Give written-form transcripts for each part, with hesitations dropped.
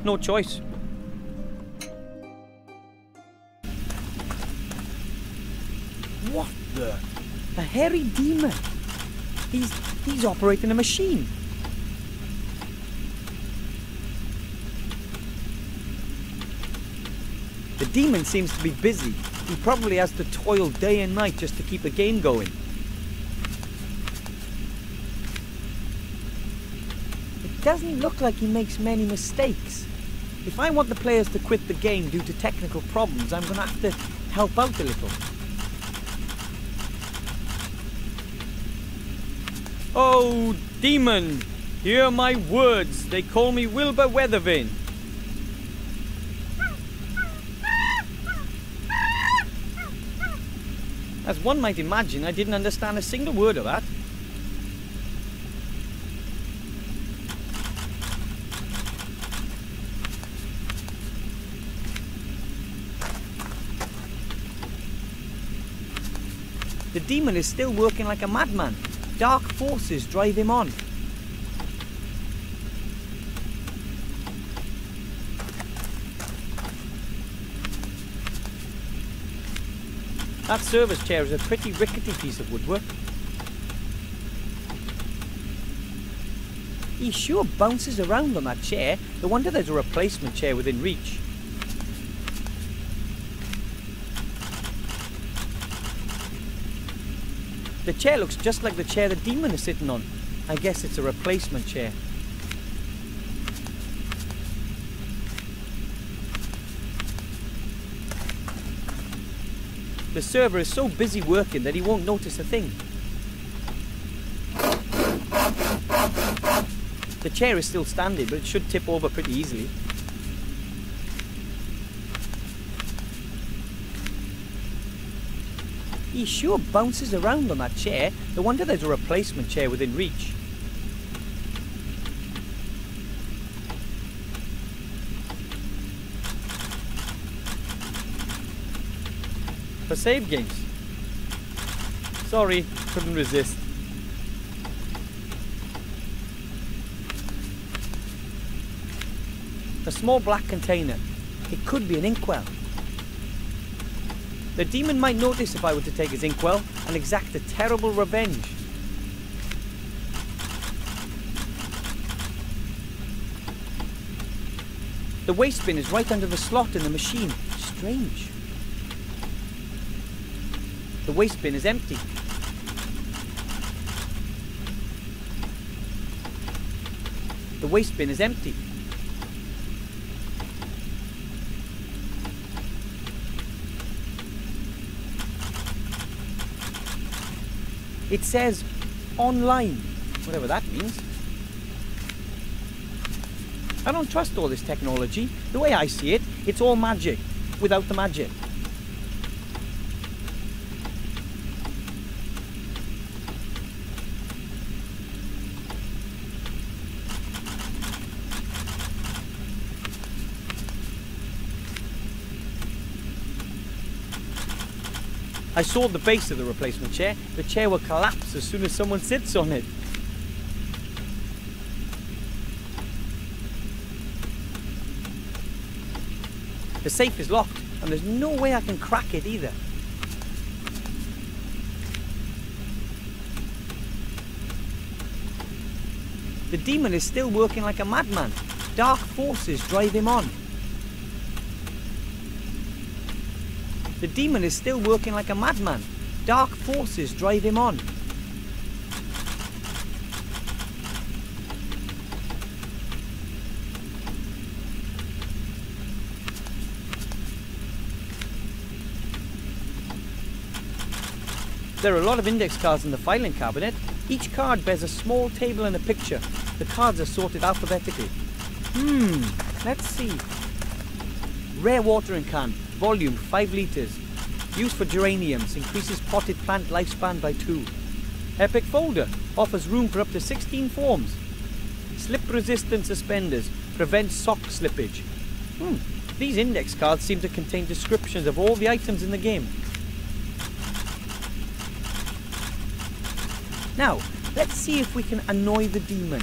no choice. What the? A hairy demon. He's operating a machine. The demon seems to be busy. He probably has to toil day and night just to keep the game going. It doesn't look like he makes many mistakes. If I want the players to quit the game due to technical problems, I'm going to have to help out a little. Oh, demon, hear my words. They call me Wilbur Wetterquarz. As one might imagine, I didn't understand a single word of that. The demon is still working like a madman. Dark forces drive him on. That service chair is a pretty rickety piece of woodwork. He sure bounces around on that chair. No wonder there's a replacement chair within reach. The chair looks just like the chair the demon is sitting on. I guess it's a replacement chair. The server is so busy working that he won't notice a thing. The chair is still standing, but it should tip over pretty easily. He sure bounces around on that chair. No wonder there's a replacement chair within reach. For save games. Sorry, couldn't resist. A small black container. It could be an inkwell. The demon might notice if I were to take his inkwell and exact a terrible revenge. The waste bin is right under the slot in the machine. Strange. The waste bin is empty. The waste bin is empty. It says online, whatever that means. I don't trust all this technology. The way I see it, it's all magic without the magic. I saw the base of the replacement chair. The chair will collapse as soon as someone sits on it. The safe is locked, and there's no way I can crack it either. The demon is still working like a madman. Dark forces drive him on. The demon is still working like a madman. Dark forces drive him on. There are a lot of index cards in the filing cabinet. Each card bears a small table and a picture. The cards are sorted alphabetically. Let's see. Rare watering can. Volume 5 litres. Used for geraniums. Increases potted plant lifespan by 2. Epic folder. Offers room for up to 16 forms. Slip resistant suspenders. Prevents sock slippage. These index cards seem to contain descriptions of all the items in the game. Now, let's see if we can annoy the demon.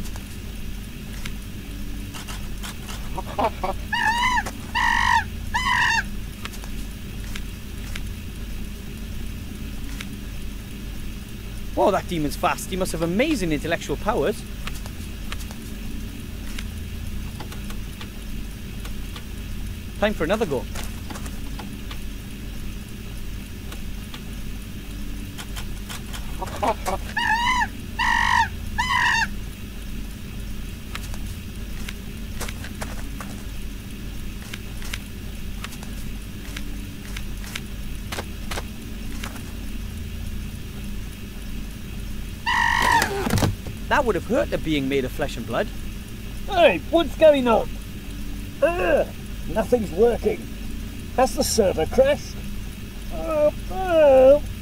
Whoa, that demon's fast. He must have amazing intellectual powers. Time for another go. That would have hurt her being made of flesh and blood. Hey, what's going on? Nothing's working. Has the server crashed?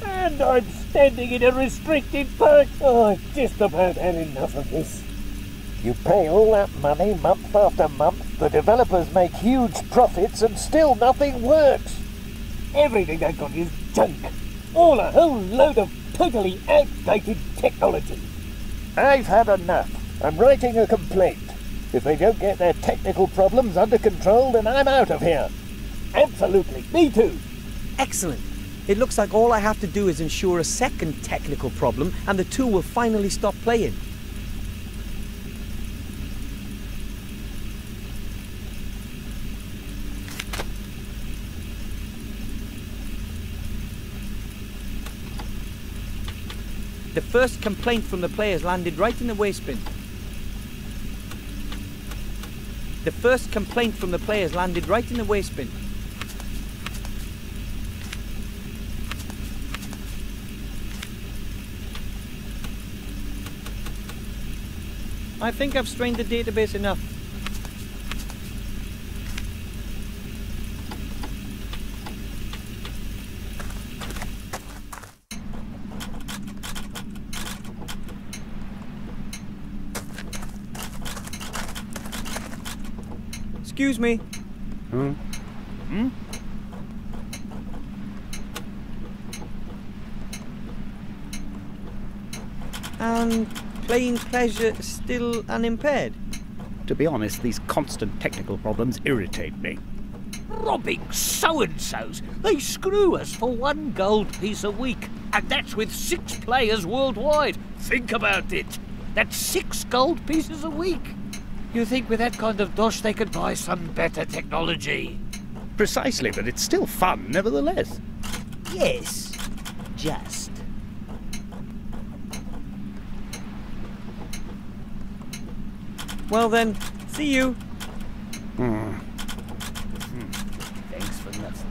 And I'm standing in a restricted park. I've just about had enough of this. You pay all that money month after month, the developers make huge profits and still nothing works. Everything they've got is junk. All a whole load of totally outdated technology. I've had enough. I'm writing a complaint. If they don't get their technical problems under control, then I'm out of here. Absolutely. Me too. Excellent. It looks like all I have to do is ensure a second technical problem and the two will finally stop playing. The first complaint from the players landed right in the waste bin. The first complaint from the players landed right in the waste bin. I think I've strained the database enough. Excuse me. And playing pleasure still unimpaired? To be honest, these constant technical problems irritate me. Robbing so-and-sos. They screw us for 1 gold piece a week. And that's with 6 players worldwide. Think about it. That's 6 gold pieces a week. You think with that kind of dosh they could buy some better technology? Precisely, but it's still fun, nevertheless. Yes, just. Well then, see you. Thanks for nothing.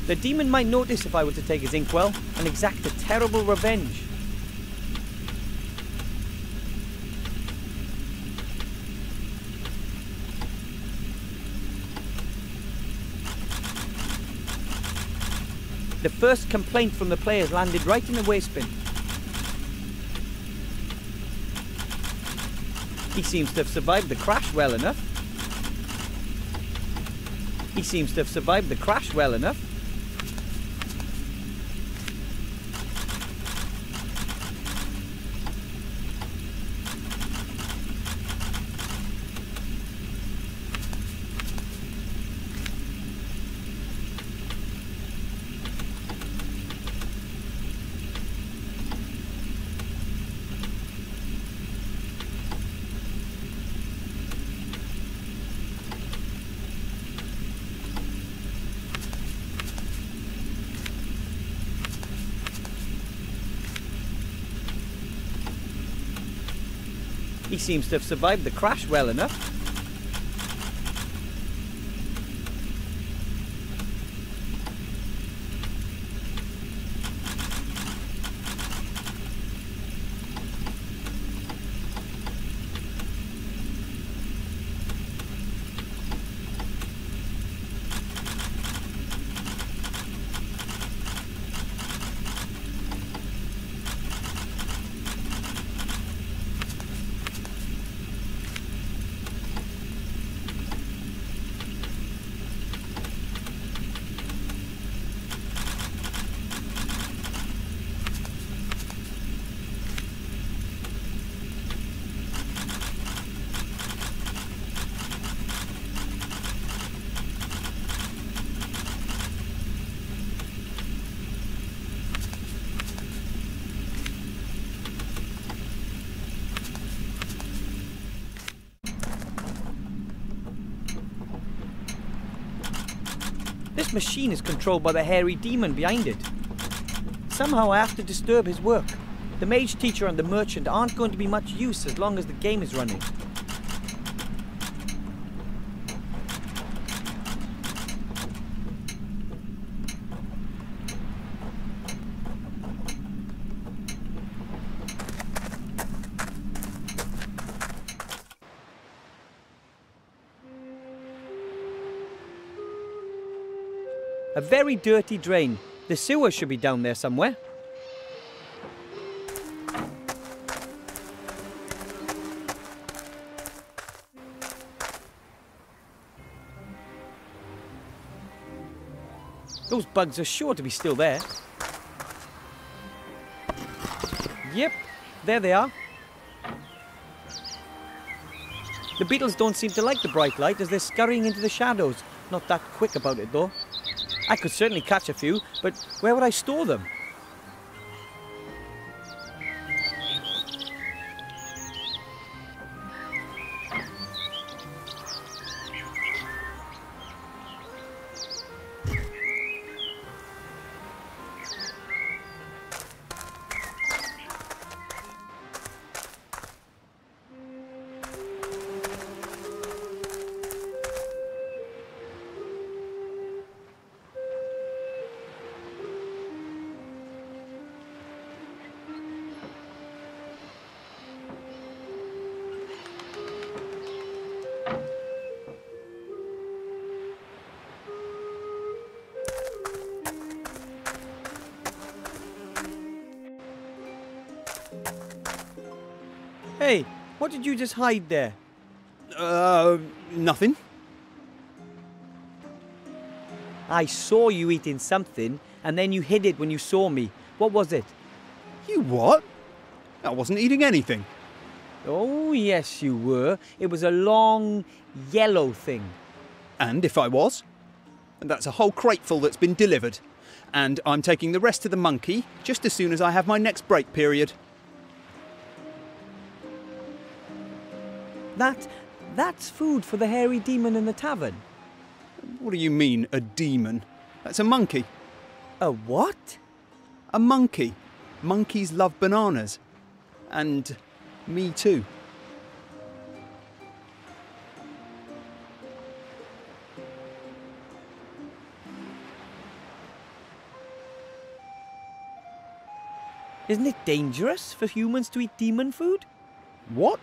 The demon might notice if I were to take his inkwell and exact a terrible revenge. The first complaint from the players landed right in the waste bin. He seems to have survived the crash well enough. He seems to have survived the crash well enough. He seems to have survived the crash well enough. This machine is controlled by the hairy demon behind it. Somehow I have to disturb his work. The mage teacher and the merchant aren't going to be much use as long as the game is running. A very dirty drain. The sewer should be down there somewhere. Those bugs are sure to be still there. Yep, there they are. The beetles don't seem to like the bright light as they're scurrying into the shadows. Not that quick about it though. I could certainly catch a few, but where would I store them? Hey, what did you just hide there? Nothing. I saw you eating something, and then you hid it when you saw me. What was it? You what? I wasn't eating anything. Oh, yes, you were. It was a long, yellow thing. And if I was? That's a whole crateful that's been delivered. And I'm taking the rest to the monkey just as soon as I have my next break period. That's food for the hairy demon in the tavern. What do you mean, a demon? That's a monkey. A what? A monkey. Monkeys love bananas. And me too. Isn't it dangerous for humans to eat demon food? What?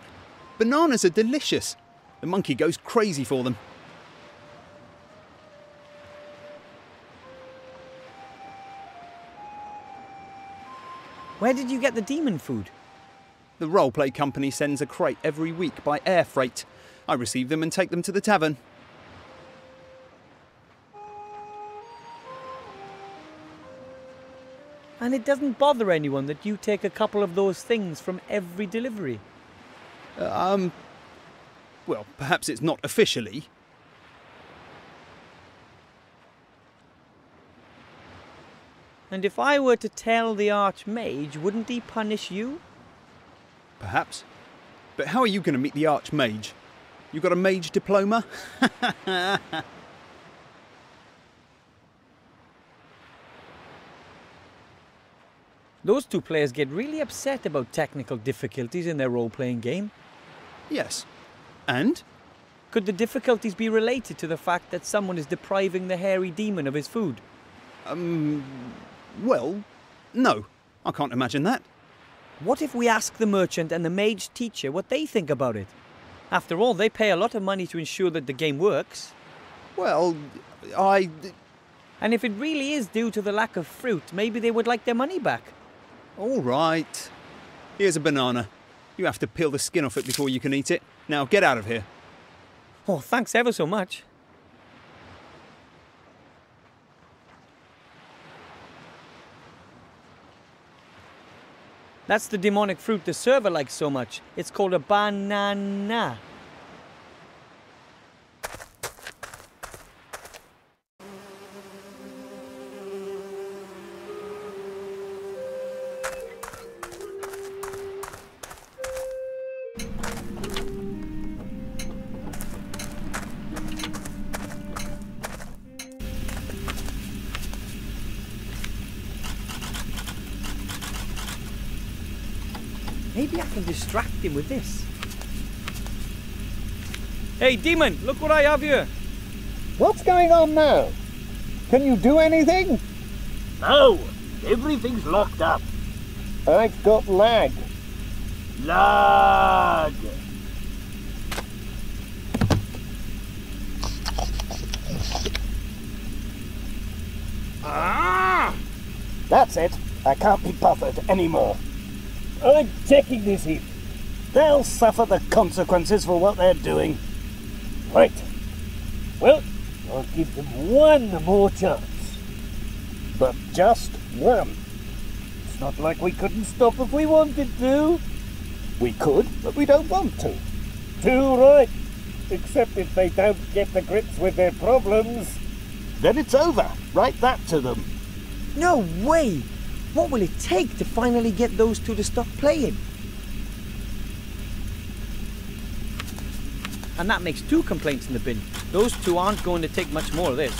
Bananas are delicious. The monkey goes crazy for them. Where did you get the demon food? The roleplay company sends a crate every week by air freight. I receive them and take them to the tavern. And it doesn't bother anyone that you take a couple of those things from every delivery? Well, perhaps it's not officially. And if I were to tell the Archmage, wouldn't he punish you? Perhaps. But how are you going to meet the Archmage? You got a mage diploma? Those two players get really upset about technical difficulties in their role-playing game. Yes. And? Could the difficulties be related to the fact that someone is depriving the hairy demon of his food? Well, no. I can't imagine that. What if we ask the merchant and the mage teacher what they think about it? After all, they pay a lot of money to ensure that the game works. Well, And if it really is due to the lack of fruit, maybe they would like their money back. All right. Here's a banana. You have to peel the skin off it before you can eat it. Now get out of here. Oh, thanks ever so much. That's the demonic fruit the server likes so much. It's called a banana. Maybe I can distract him with this. Hey, demon, look what I have here. What's going on now? Can you do anything? No, everything's locked up. I've got lag. Lag. Ah! That's it. I can't be bothered anymore. I'm checking this in. They'll suffer the consequences for what they're doing. Right. Well, I'll give them one more chance. But just one. It's not like we couldn't stop if we wanted to. We could, but we don't want to. Too right. Except if they don't get to grips with their problems. Then it's over. Write that to them. No way! What will it take to finally get those two to stop playing? And that makes 2 complaints in the bin. Those 2 aren't going to take much more of this.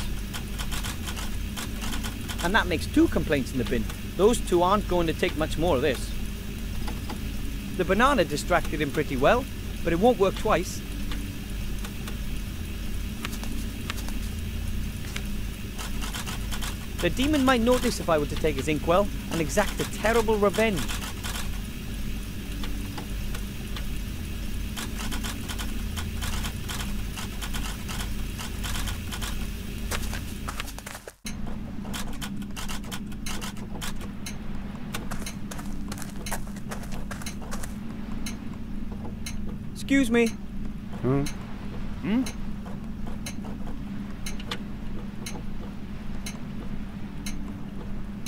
And that makes 2 complaints in the bin. Those 2 aren't going to take much more of this. The banana distracted him pretty well, but it won't work twice. The demon might notice if I were to take his inkwell and exact a terrible revenge. Excuse me.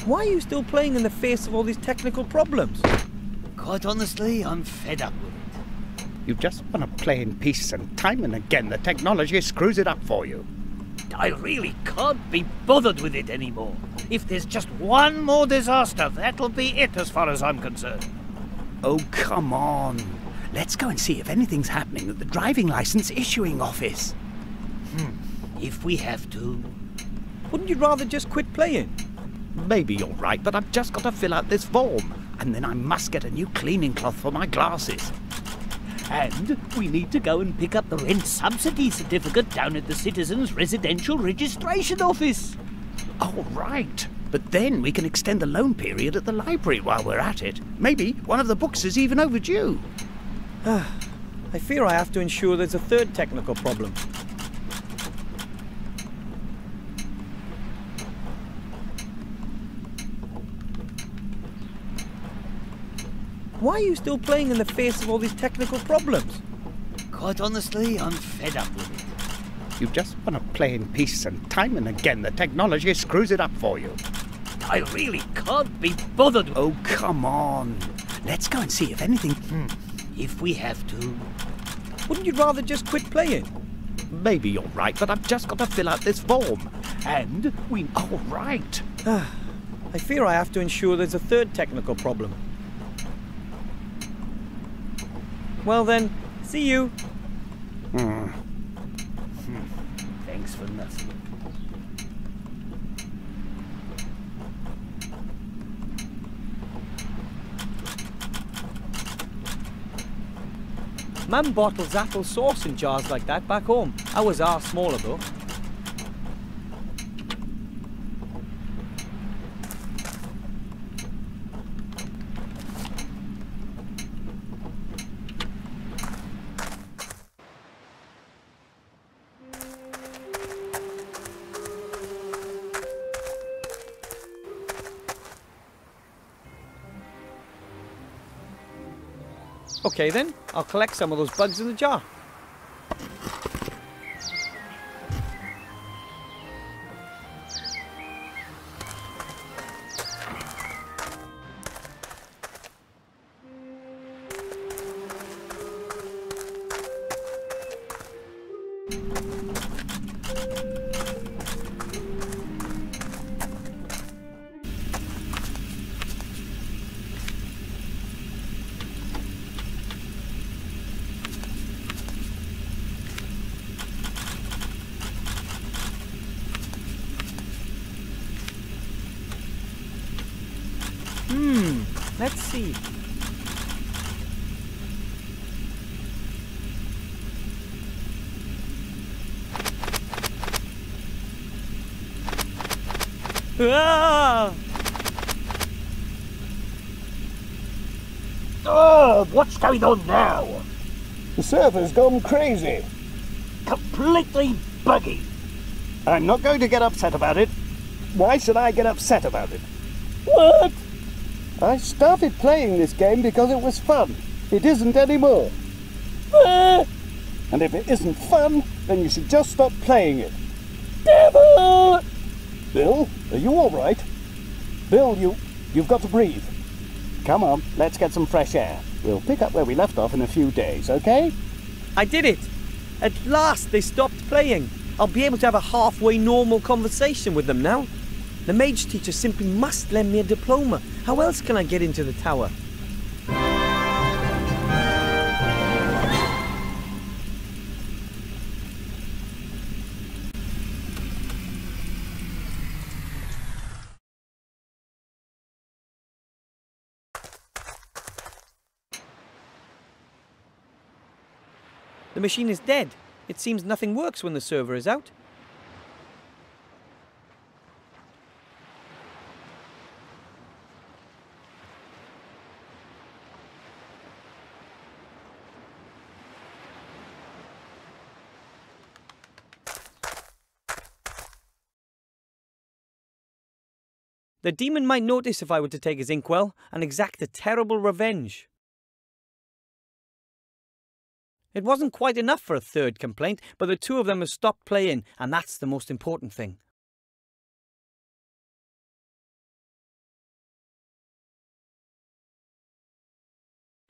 Why are you still playing in the face of all these technical problems? Quite honestly, I'm fed up with it. You just want to play in peace, and time and again the technology screws it up for you. I really can't be bothered with it anymore. If there's just one more disaster, that'll be it as far as I'm concerned. Oh, come on. Let's go and see if anything's happening at the driving license issuing office. If we have to. Wouldn't you rather just quit playing? Maybe you're right, but I've just got to fill out this form. And then I must get a new cleaning cloth for my glasses. And we need to go and pick up the rent subsidy certificate down at the Citizens Residential Registration Office. Oh, right. But then we can extend the loan period at the library while we're at it. Maybe one of the books is even overdue. I fear I have to ensure there's a 3rd technical problem. Why are you still playing in the face of all these technical problems? Quite honestly, I'm fed up with it. You just want to play in peace, and time and again the technology screws it up for you. I really can't be bothered with. Oh, come on. Let's go and see if anything... If we have to. Wouldn't you rather just quit playing? Maybe you're right, but I've just got to fill out this form. And we... Oh, right. I fear I have to ensure there's a 3rd technical problem. Well then, see you. Thanks for nothing. Mum bottles apple sauce in jars like that back home. Ours are smaller though. Okay then, I'll collect some of those bugs in the jar. Let's see. Ah! Oh, what's going on now? The server's gone crazy. Completely buggy. I'm not going to get upset about it. Why should I get upset about it? What? I started playing this game because it was fun. It isn't anymore. And if it isn't fun, then you should just stop playing it. Devil! Bill, are you all right? Bill, you've got to breathe. Come on, let's get some fresh air. We'll pick up where we left off in a few days, okay? I did it! At last they stopped playing. I'll be able to have a halfway normal conversation with them now. The mage teacher simply must lend me a diploma. How else can I get into the tower? The machine is dead. It seems nothing works when the server is out. The demon might notice if I were to take his inkwell and exact a terrible revenge. It wasn't quite enough for a third complaint, but the two of them have stopped playing, and that's the most important thing.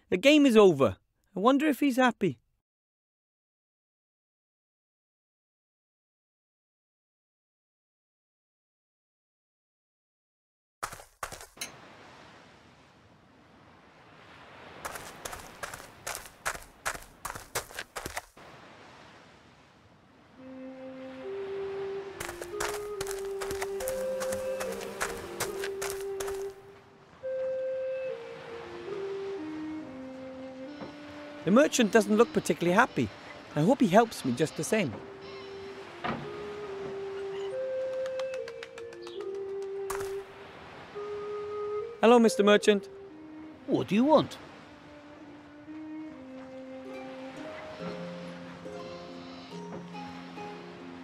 The game is over. I wonder if he's happy. The merchant doesn't look particularly happy. I hope he helps me just the same. Hello, Mr. Merchant. What do you want?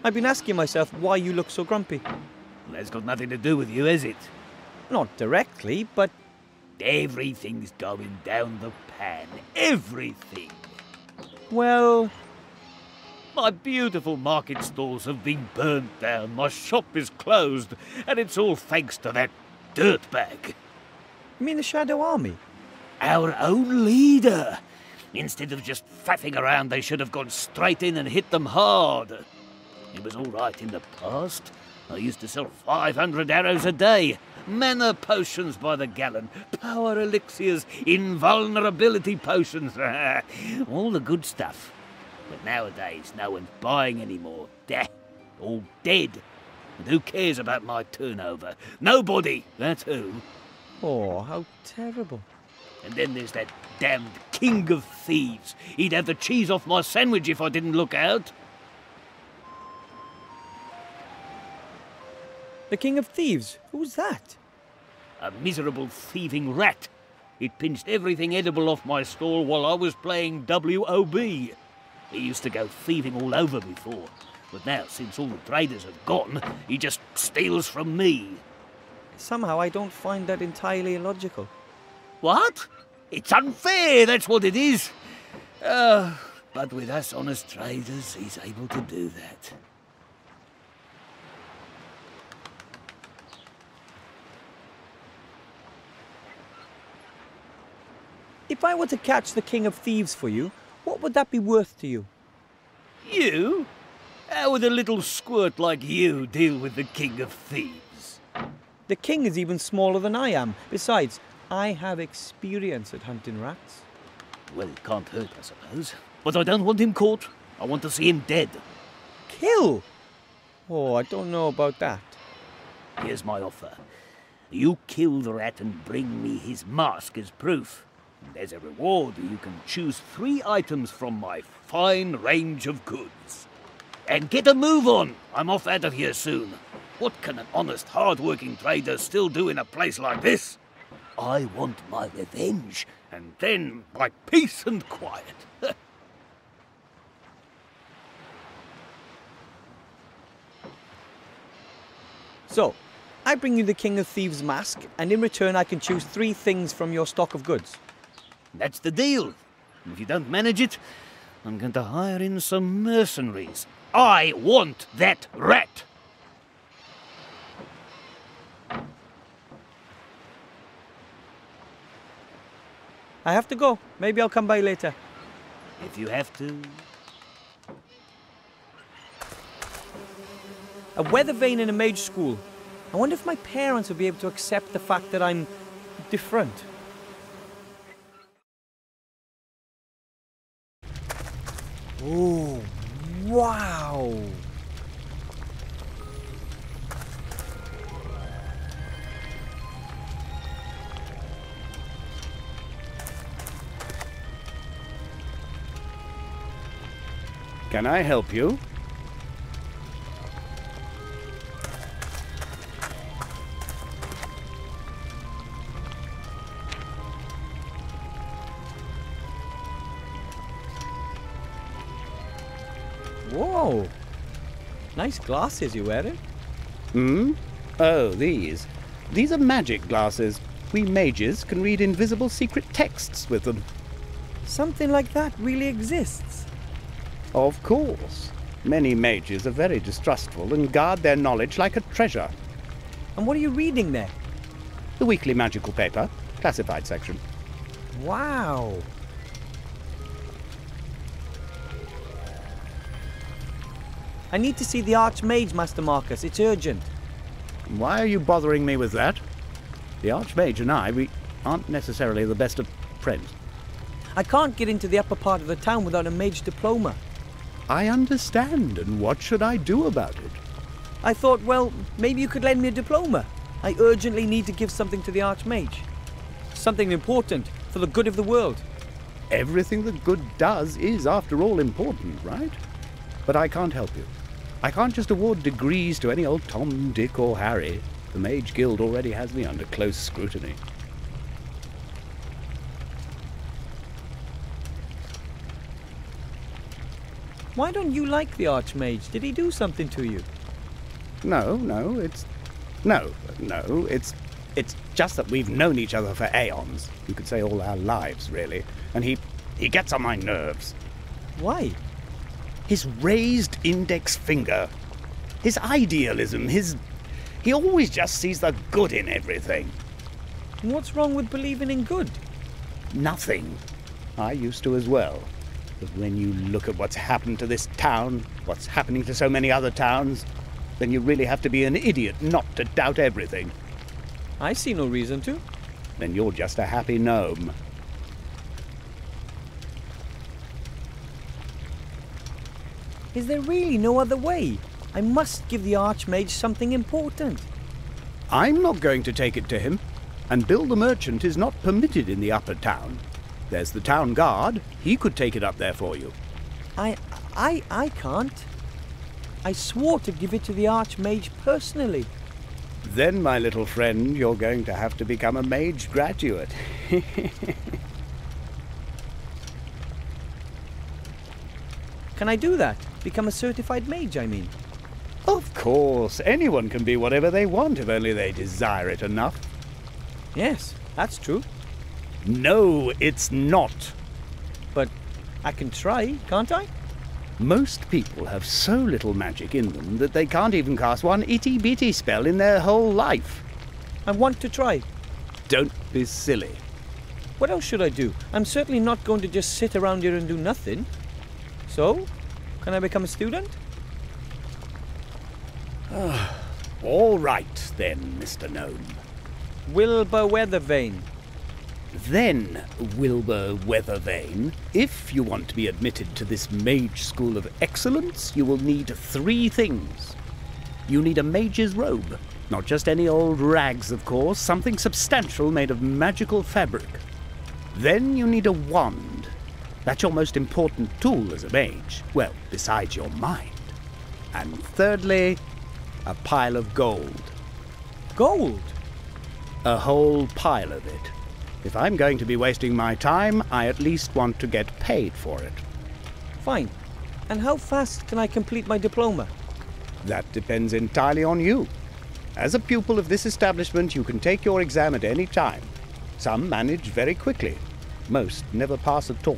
I've been asking myself why you look so grumpy. That's got nothing to do with you, has it? Not directly, but Everything's going down the pan. Everything. well, My beautiful market stalls have been burnt down, my shop is closed, and it's all thanks to that dirtbag. you mean the Shadow Army? Our own leader. Instead of just faffing around, they should have gone straight in and hit them hard. It was all right in the past. I used to sell 500 arrows a day, mana potions by the gallon, power elixirs, invulnerability potions, all the good stuff. But nowadays, no one's buying anymore. All dead. And who cares about my turnover? Nobody, that's who. Oh, how terrible. And then there's that damned king of thieves. He'd have the cheese off my sandwich if I didn't look out. The King of Thieves? Who's that? A miserable thieving rat. It pinched everything edible off my stall while I was playing WOB. He used to go thieving all over before, but now, since all the traders have gone, he just steals from me. Somehow I don't find that entirely illogical. What? It's unfair, that's what it is. But with us honest traders, he's able to do that. If I were to catch the King of Thieves for you, what would that be worth to you? You? How would a little squirt like you deal with the King of Thieves? The king is even smaller than I am. Besides, I have experience at hunting rats. Well, it can't hurt, I suppose. But I don't want him caught. I want to see him dead. Kill? Oh, I don't know about that. Here's my offer. You kill the rat and bring me his mask as proof. And as a reward, you can choose 3 items from my fine range of goods. And get a move on. I'm off out of here soon. What can an honest, hard-working trader still do in a place like this? I want my revenge, and then my peace and quiet. So, I bring you the King of Thieves mask, and in return I can choose 3 things from your stock of goods. That's the deal. If you don't manage it, I'm going to hire in some mercenaries. I want that rat! I have to go. Maybe I'll come by later. If you have to. A weather vane in a mage school. I wonder if my parents would be able to accept the fact that I'm different. Oh, wow! Can I help you? Whoa! Nice glasses you're wearing. Hmm? Oh, these. These are magic glasses. We mages can read invisible secret texts with them. Something like that really exists. Of course. Many mages are very distrustful and guard their knowledge like a treasure. And what are you reading there? The weekly magical paper, classified section. Wow! I need to see the Archmage, Master Marcus. It's urgent. Why are you bothering me with that? The Archmage and I, we aren't necessarily the best of friends. I can't get into the upper part of the town without a mage diploma. I understand, and what should I do about it? I thought, well, maybe you could lend me a diploma. I urgently need to give something to the Archmage. Something important for the good of the world. Everything that good does is, after all, important, right? But I can't help you. I can't just award degrees to any old Tom, Dick, or Harry. The Mage Guild already has me under close scrutiny. Why don't you like the Archmage? Did he do something to you? No, it's just that we've known each other for aeons. You could say all our lives, really. And he gets on my nerves. Why? His raised index finger. His idealism, he always just sees the good in everything. And what's wrong with believing in good? Nothing. I used to as well. But when you look at what's happened to this town, what's happening to so many other towns, then you really have to be an idiot not to doubt everything. I see no reason to. Then you're just a happy gnome. Is there really no other way? I must give the Archmage something important. I'm not going to take it to him, and Bill the Merchant is not permitted in the upper town. There's the town guard. He could take it up there for you. I can't. I swore to give it to the Archmage personally. Then, my little friend, you're going to have to become a mage graduate. Can I do that? Become a certified mage, I mean. Of course. Anyone can be whatever they want if only they desire it enough. Yes, that's true. No, it's not. But I can try, can't I? Most people have so little magic in them that they can't even cast one itty-bitty spell in their whole life. I want to try. Don't be silly. What else should I do? I'm certainly not going to just sit around here and do nothing. So, can I become a student? All right, then, Mr. Gnome. Wilbur Weathervane. Then, Wilbur Weathervane, if you want to be admitted to this mage school of excellence, you will need 3 things. You need a mage's robe. Not just any old rags, of course, something substantial made of magical fabric. Then you need a wand. That's your most important tool as a mage. Well, besides your mind. And thirdly, A pile of gold. Gold? A whole pile of it. If I'm going to be wasting my time, I at least want to get paid for it. Fine. And how fast can I complete my diploma? That depends entirely on you. As a pupil of this establishment, you can take your exam at any time. Some manage very quickly. Most never pass at all.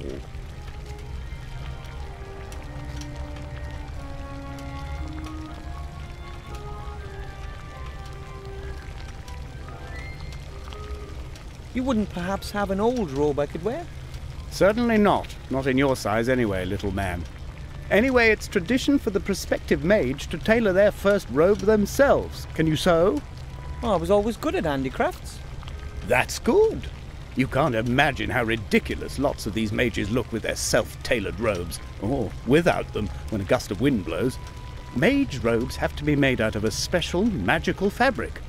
You wouldn't perhaps have an old robe I could wear? Certainly not. Not in your size anyway, little man. Anyway, it's tradition for the prospective mage to tailor their first robe themselves. Can you sew? Oh, I was always good at handicrafts. That's good. You can't imagine how ridiculous lots of these mages look with their self-tailored robes, or without them when a gust of wind blows. Mage robes have to be made out of a special magical fabric.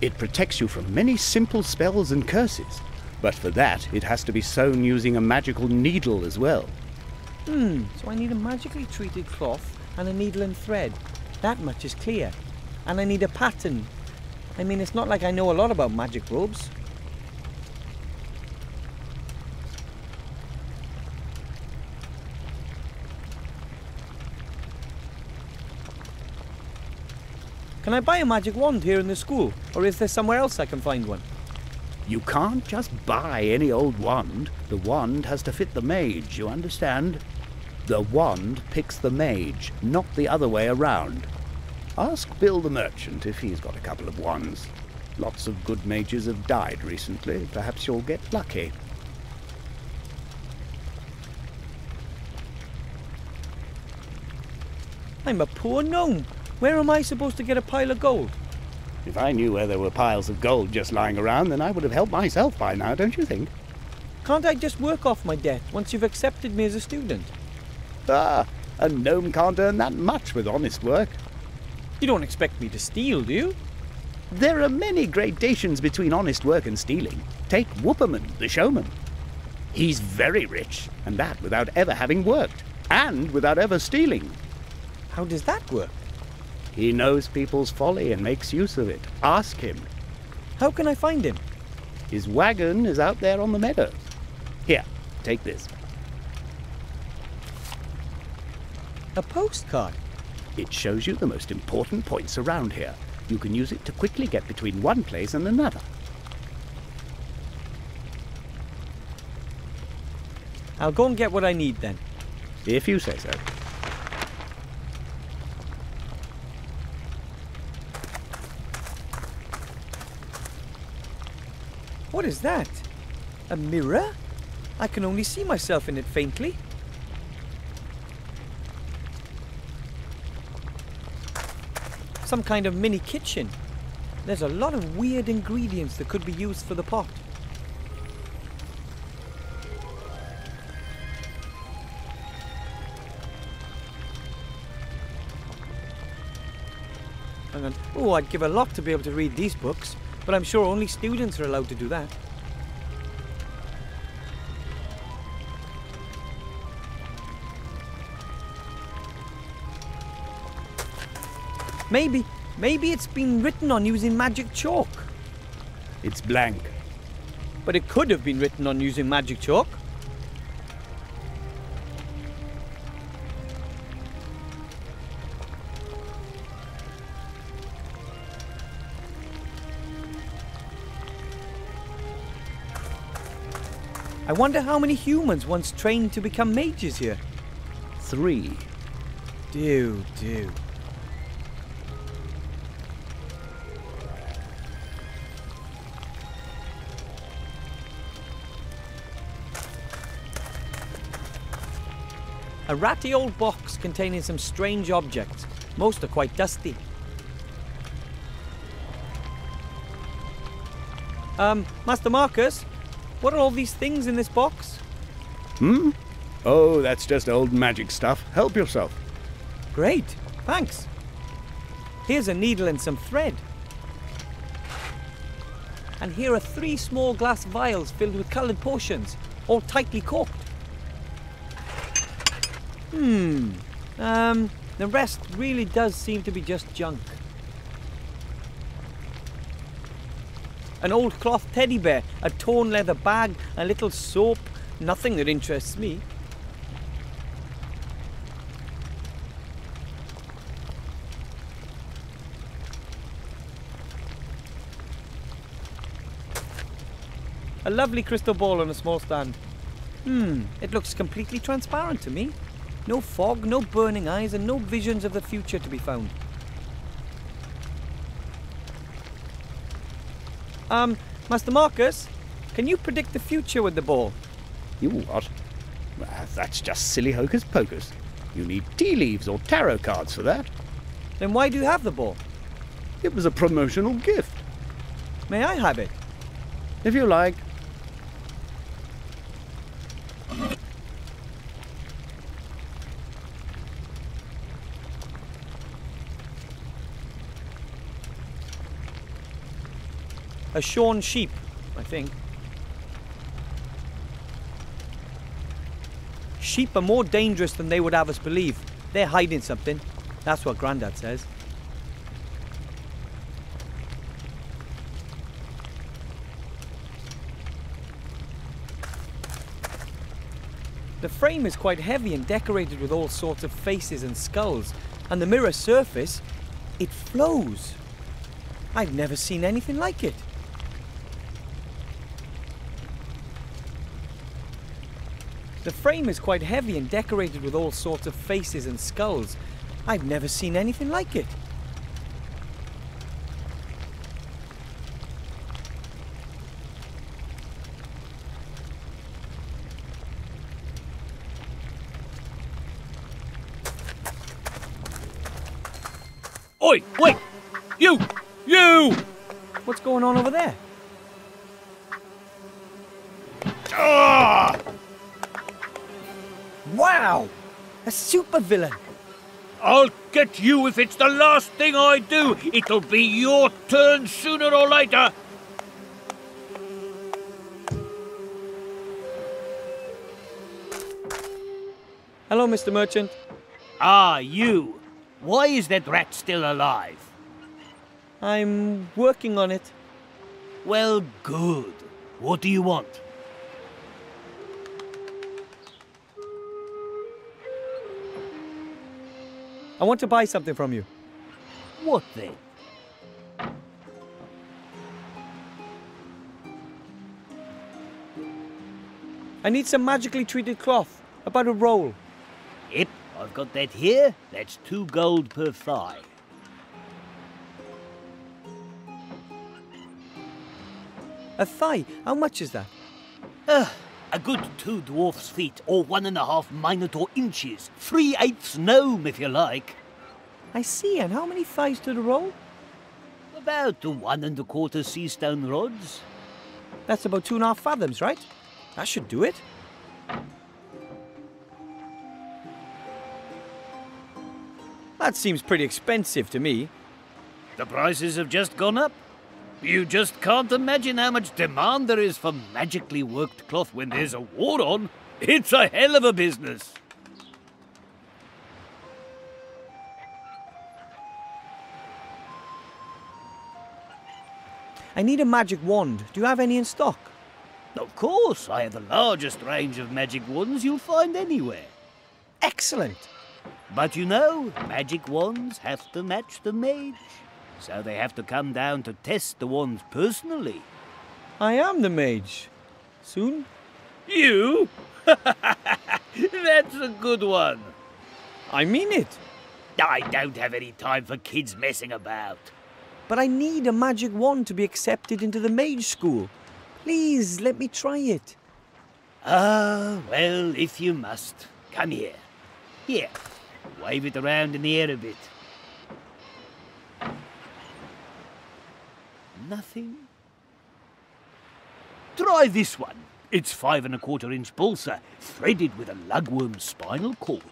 It protects you from many simple spells and curses, but for that it has to be sewn using a magical needle as well. So I need a magically treated cloth and a needle and thread. That much is clear. And I need a pattern. I mean, it's not like I know a lot about magic robes. Can I buy a magic wand here in the school, or is there somewhere else I can find one? You can't just buy any old wand. The wand has to fit the mage, you understand? The wand picks the mage, not the other way around. Ask Bill the merchant if he's got a couple of wands. Lots of good mages have died recently. Perhaps you'll get lucky. I'm a poor gnome. Where am I supposed to get a pile of gold? If I knew where there were piles of gold just lying around, then I would have helped myself by now, don't you think? Can't I just work off my debt once you've accepted me as a student? Ah, a gnome can't earn that much with honest work. You don't expect me to steal, do you? There are many gradations between honest work and stealing. Take Whooperman, the showman. He's very rich, and that without ever having worked, and without ever stealing. How does that work? He knows people's folly and makes use of it. Ask him. How can I find him? His wagon is out there on the meadows. Here, take this. A postcard? It shows you the most important points around here. You can use it to quickly get between one place and another. I'll go and get what I need then. If you say so. What is that? A mirror? I can only see myself in it faintly. Some kind of mini kitchen. There's a lot of weird ingredients that could be used for the pot. Hang on. Oh, I'd give a lot to be able to read these books. But I'm sure only students are allowed to do that. Maybe it's been written on using magic chalk. It's blank. But it could have been written on using magic chalk. I wonder how many humans once trained to become mages here. 3. Do. A ratty old box containing some strange objects. Most are quite dusty. Master Marcus? What are all these things in this box? Oh, that's just old magic stuff. Help yourself. Great, thanks. Here's a needle and some thread. And here are 3 small glass vials filled with coloured potions, all tightly corked. The rest really does seem to be just junk. An old cloth teddy bear, a torn leather bag, a little soap. Nothing that interests me. A lovely crystal ball on a small stand. It looks completely transparent to me. No fog, no burning eyes, and no visions of the future to be found. Master Marcus, can you predict the future with the ball? You what? That's just silly hocus pocus. You need tea leaves or tarot cards for that. Then why do you have the ball? It was a promotional gift. May I have it? If you like. A shorn sheep, I think. Sheep are more dangerous than they would have us believe. They're hiding something. That's what Grandad says. The frame is quite heavy and decorated with all sorts of faces and skulls. And the mirror surface, it flows. I've never seen anything like it. The frame is quite heavy and decorated with all sorts of faces and skulls. I've never seen anything like it. Oi, wait! You! What's going on over there? Ah! Wow! A supervillain! I'll get you if it's the last thing I do. It'll be your turn sooner or later. Hello, Mr. Merchant. Ah, you. Why is that rat still alive? I'm working on it. Well, good. What do you want? I want to buy something from you. What then? I need some magically treated cloth. About a roll. Yep, I've got that here. That's 2 gold per thigh. A thigh? How much is that? A good 2 dwarf's feet, or 1.5 minotaur inches. 3/8 gnome, if you like. I see, and how many thighs to the roll? About 1 1/4 sea stone rods. That's about 2.5 fathoms, right? That should do it. That seems pretty expensive to me. The prices have just gone up. You just can't imagine how much demand there is for magically worked cloth when there's a war on. It's a hell of a business. I need a magic wand. Do you have any in stock? Of course, I have the largest range of magic wands you'll find anywhere. Excellent. But you know, magic wands have to match the mage. So they have to come down to test the wands personally. I am the mage. Soon? You? That's a good one. I mean it. I don't have any time for kids messing about. But I need a magic wand to be accepted into the mage school. Please, let me try it. Ah, well, if you must. Come here. Here, wave it around in the air a bit. Nothing? Try this one. It's 5 1/4 inch balsa, threaded with a lugworm's spinal cord.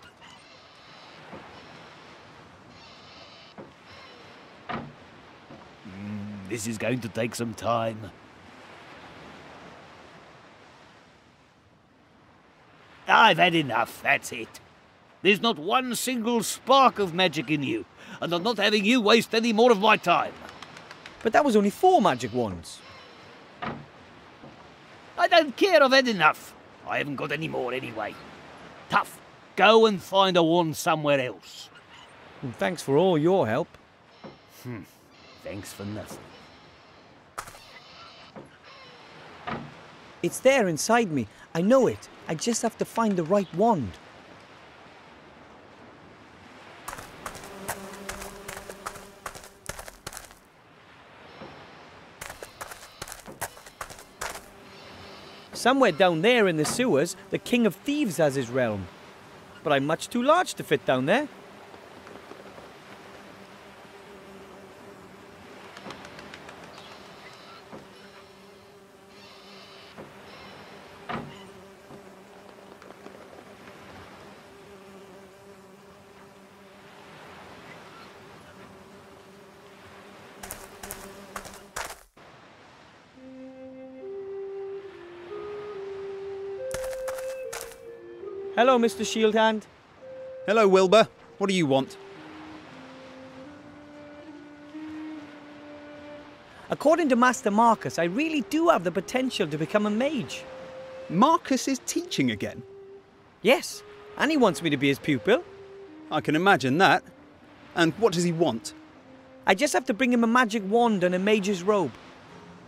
This is going to take some time. I've had enough, that's it. There's not one single spark of magic in you, and I'm not having you waste any more of my time. But that was only 4 magic wands. I don't care, I've had enough. I haven't got any more anyway. Tough. Go and find a wand somewhere else. And thanks for all your help. Thanks for nothing. It's there inside me. I know it. I just have to find the right wand. Somewhere down there in the sewers, the King of Thieves has his realm. But I'm much too large to fit down there. Hello, Mr. Shieldhand. Hello, Wilbur. What do you want? According to Master Marcus, I really do have the potential to become a mage. Marcus is teaching again. Yes, and he wants me to be his pupil. I can imagine that. And what does he want? I just have to bring him a magic wand and a mage's robe.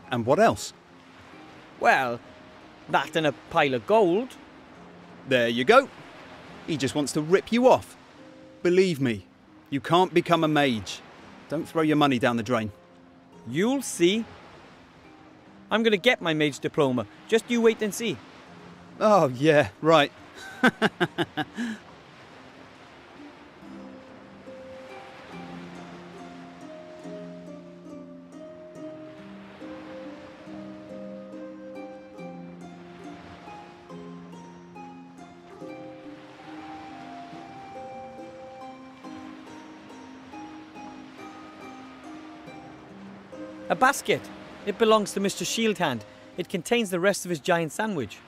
And what else? Well, that and a pile of gold. There you go. He just wants to rip you off. Believe me, you can't become a mage. Don't throw your money down the drain. You'll see. I'm going to get my mage diploma. Just you wait and see. Oh, yeah, right. A basket. It belongs to Mr. Shieldhand. It contains the rest of his giant sandwich.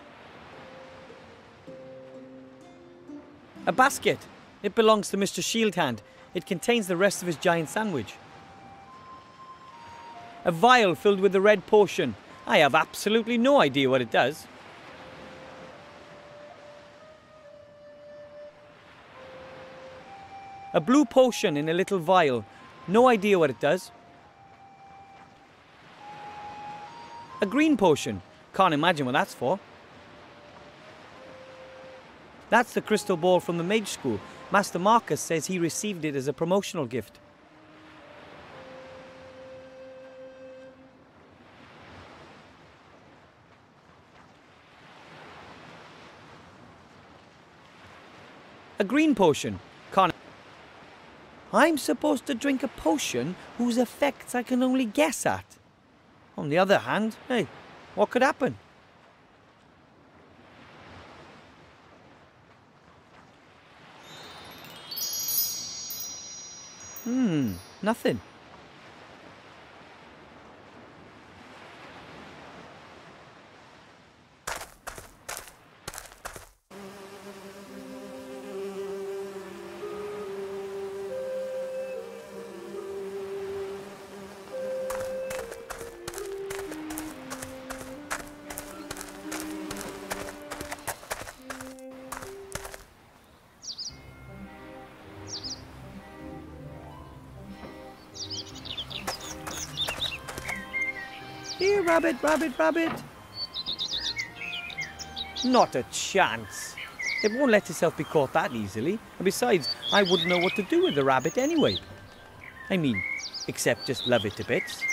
A basket. It belongs to Mr. Shieldhand. It contains the rest of his giant sandwich. A vial filled with the red potion. I have absolutely no idea what it does. A blue potion in a little vial. No idea what it does. A green potion. Can't imagine what that's for. That's the crystal ball from the mage school. Master Marcus says he received it as a promotional gift. A green potion. Can't. I'm supposed to drink a potion whose effects I can only guess at. On the other hand, hey, what could happen? Nothing. Here, rabbit, rabbit, rabbit. Not a chance. It won't let itself be caught that easily. And besides, I wouldn't know what to do with the rabbit anyway. I mean, except just love it to bits.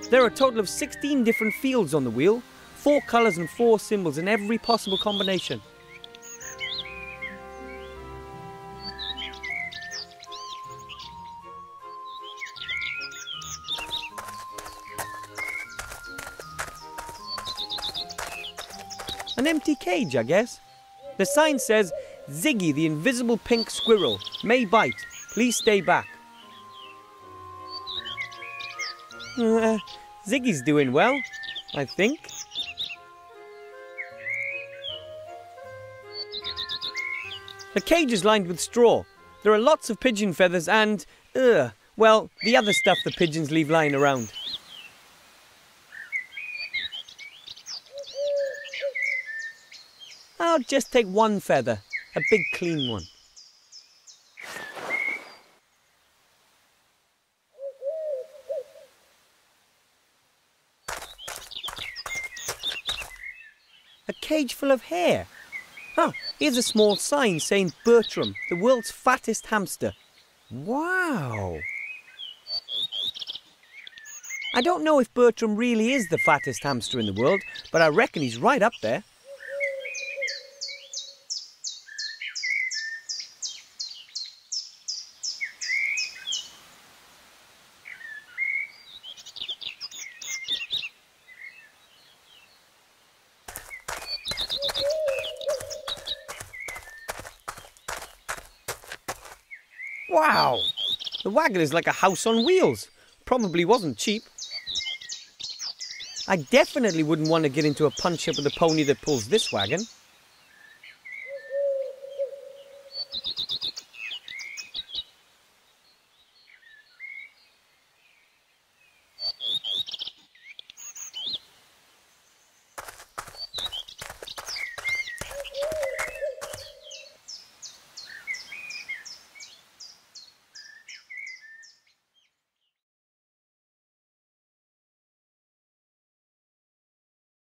There are a total of 16 different fields on the wheel, 4 colours and 4 symbols in every possible combination. An empty cage, I guess. The sign says, Ziggy, the invisible pink squirrel, may bite. Please stay back. Ziggy's doing well, I think. The cage is lined with straw. There are lots of pigeon feathers and, well, the other stuff the pigeons leave lying around. I'll just take one feather, a big clean one. A cage full of hair. Oh, here's a small sign saying Bertram, the world's fattest hamster. Wow! I don't know if Bertram really is the fattest hamster in the world, but I reckon he's right up there. Wow! The wagon is like a house on wheels. Probably wasn't cheap. I definitely wouldn't want to get into a punch-up with the pony that pulls this wagon.